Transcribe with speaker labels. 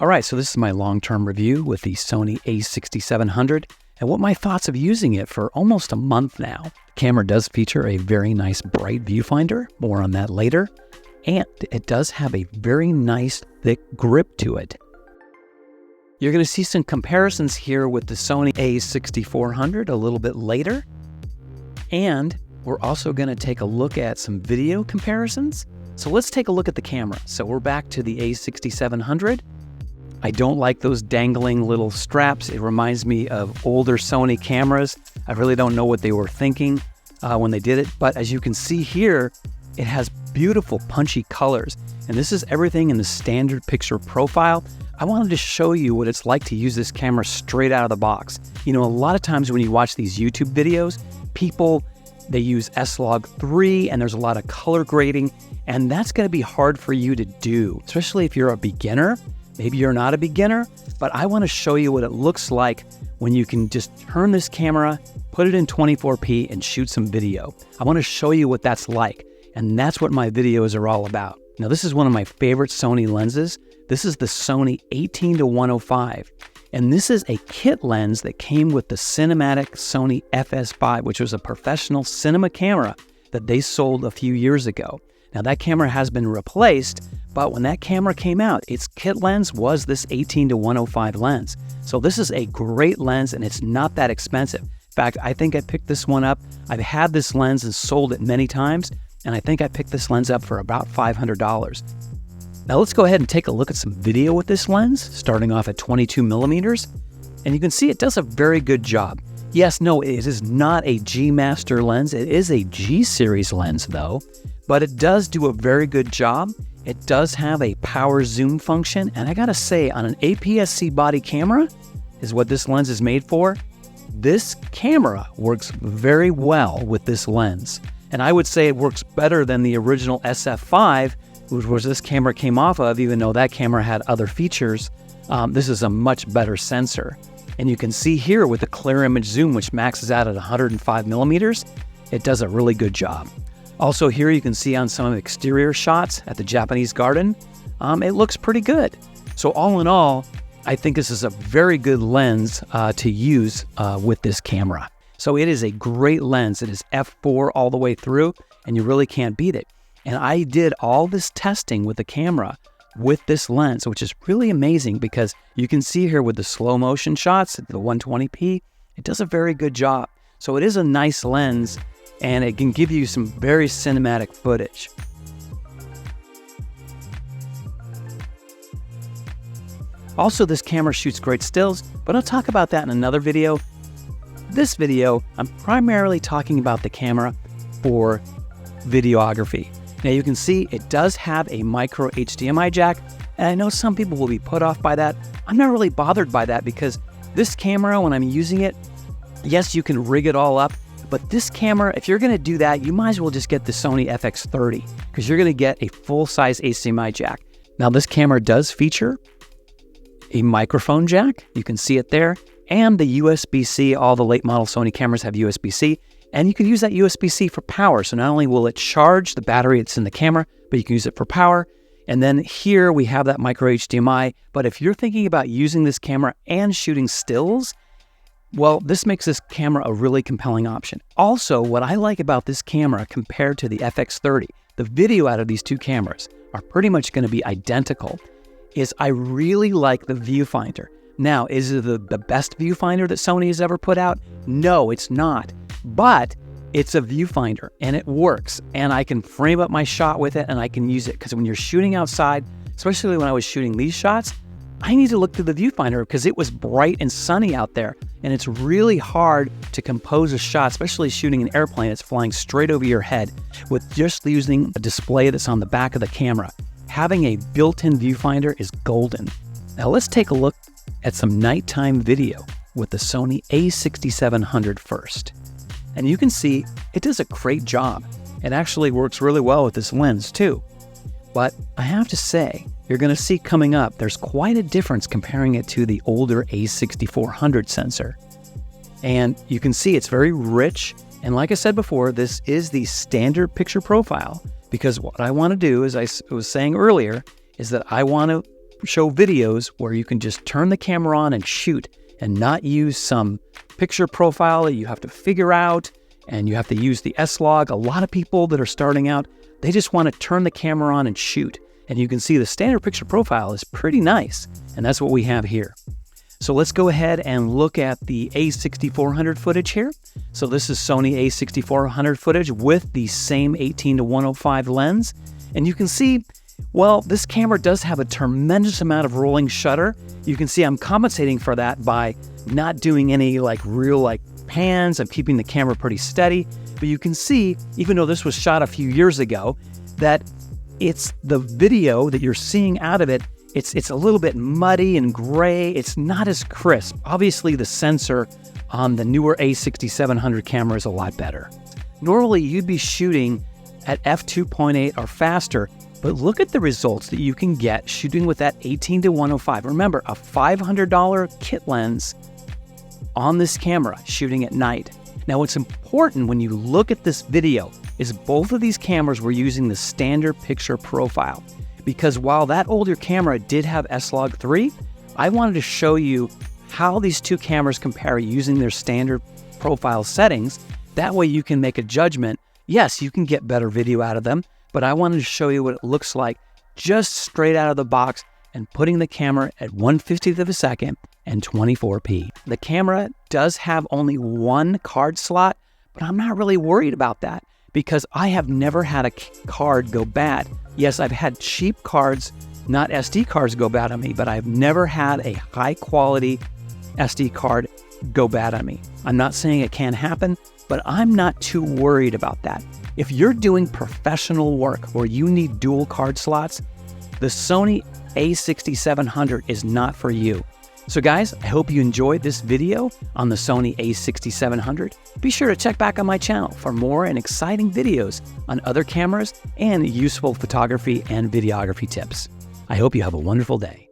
Speaker 1: All right, so this is my long-term review with the Sony a6700 and what my thoughts of using it for almost a month now. The camera does feature a very nice bright viewfinder, more on that later, and it does have a very nice thick grip to it. You're going to see some comparisons here with the Sony a6400 a little bit later, and we're also going to take a look at some video comparisons. So let's take a look at the camera. So we're back to the a6700. I don't like those dangling little straps. It reminds me of older Sony cameras. I really don't know what they were thinking when they did it. But as you can see here, it has beautiful punchy colors. And this is everything in the standard picture profile. I wanted to show you what it's like to use this camera straight out of the box. You know, a lot of times when you watch these YouTube videos, they use S-Log3 and there's a lot of color grading. And that's going to be hard for you to do, especially if you're a beginner. Maybe you're not a beginner, but I want to show you what it looks like when you can just turn this camera, put it in 24p and shoot some video. I want to show you what that's like, and that's what my videos are all about. Now, this is one of my favorite Sony lenses. This is the Sony 18-105, and this is a kit lens that came with the cinematic Sony FS5, which was a professional cinema camera that they sold a few years ago. Now, that camera has been replaced, but when that camera came out, its kit lens was this 18-105 lens. So this is a great lens, and it's not that expensive. In fact, I think I picked this one up. I've had this lens and sold it many times, and I think I picked this lens up for about $500. Now let's go ahead and take a look at some video with this lens, starting off at 22 millimeters. And you can see it does a very good job. Yes, no, it is not a G Master lens. It is a G series lens though, but it does do a very good job. It does have a power zoom function, and I gotta say, on an APS-C body camera, is what this lens is made for. This camera works very well with this lens, and I would say it works better than the original SF5, which was this camera came off of, even though that camera had other features. This is a much better sensor, and you can see here with the clear image zoom, which maxes out at 105 millimeters, it does a really good job. Also here you can see on some of the exterior shots at the Japanese garden, it looks pretty good. So all in all, I think this is a very good lens to use with this camera. So it is a great lens. It is f4 all the way through, and you really can't beat it. And I did all this testing with the camera with this lens, which is really amazing because you can see here with the slow motion shots at the 120p, it does a very good job. So it is a nice lens, and it can give you some very cinematic footage. Also, this camera shoots great stills, but I'll talk about that in another video. This video, I'm primarily talking about the camera for videography. Now you can see it does have a micro HDMI jack, and I know some people will be put off by that. I'm not really bothered by that because this camera, when I'm using it, yes, you can rig it all up, but this camera, if you're going to do that, you might as well just get the Sony FX30 because you're going to get a full-size HDMI jack. Now, this camera does feature a microphone jack. You can see it there, and the USB-C. All the late model Sony cameras have USB-C, and you can use that USB-C for power. So not only will it charge the battery that's in the camera, but you can use it for power. And then here we have that micro HDMI. But if you're thinking about using this camera and shooting stills, well, this makes this camera a really compelling option. Also, what I like about this camera compared to the FX30, the video out of these two cameras are pretty much going to be identical, is I really like the viewfinder. Now, is it the best viewfinder that Sony has ever put out? No, it's not. But it's a viewfinder and it works, and I can frame up my shot with it and I can use it because when you're shooting outside, especially when I was shooting these shots, I need to look through the viewfinder because it was bright and sunny out there, and it's really hard to compose a shot, especially shooting an airplane that's flying straight over your head with just using a display that's on the back of the camera. Having a built-in viewfinder is golden. Now let's take a look at some nighttime video with the Sony a6700 first. And you can see it does a great job. It actually works really well with this lens too. But I have to say, you're going to see coming up, there's quite a difference comparing it to the older A6400 sensor. And you can see it's very rich. And like I said before, this is the standard picture profile because what I want to do, as I was saying earlier, is that I want to show videos where you can just turn the camera on and shoot and not use some picture profile that you have to figure out and you have to use the S-Log. A lot of people that are starting out, they just want to turn the camera on and shoot. And you can see the standard picture profile is pretty nice, and that's what we have here. So let's go ahead and look at the A6400 footage here. So this is Sony A6400 footage with the same 18-105 lens. And you can see, well, this camera does have a tremendous amount of rolling shutter. You can see I'm compensating for that by not doing any real pans. I'm keeping the camera pretty steady. But you can see, even though this was shot a few years ago, that it's the video that you're seeing out of it, it's a little bit muddy and gray. It's not as crisp. Obviously, the sensor on the newer A6700 camera is a lot better. Normally, you'd be shooting at f2.8 or faster, but look at the results that you can get shooting with that 18-105. Remember, a $500 kit lens on this camera shooting at night. Now, what's important when you look at this video is both of these cameras were using the standard picture profile. Because while that older camera did have S-Log 3, I wanted to show you how these two cameras compare using their standard profile settings. That way you can make a judgment. Yes, you can get better video out of them, but I wanted to show you what it looks like just straight out of the box and putting the camera at 1/50th of a second and 24p. The camera does have only one card slot, but I'm not really worried about that because I have never had a card go bad. Yes, I've had cheap cards, not SD cards, go bad on me, but I've never had a high quality SD card go bad on me. I'm not saying it can't happen, but I'm not too worried about that. If you're doing professional work where you need dual card slots, the Sony A6700 is not for you. So guys, I hope you enjoyed this video on the Sony A6700. Be sure to check back on my channel for more and exciting videos on other cameras and useful photography and videography tips. I hope you have a wonderful day.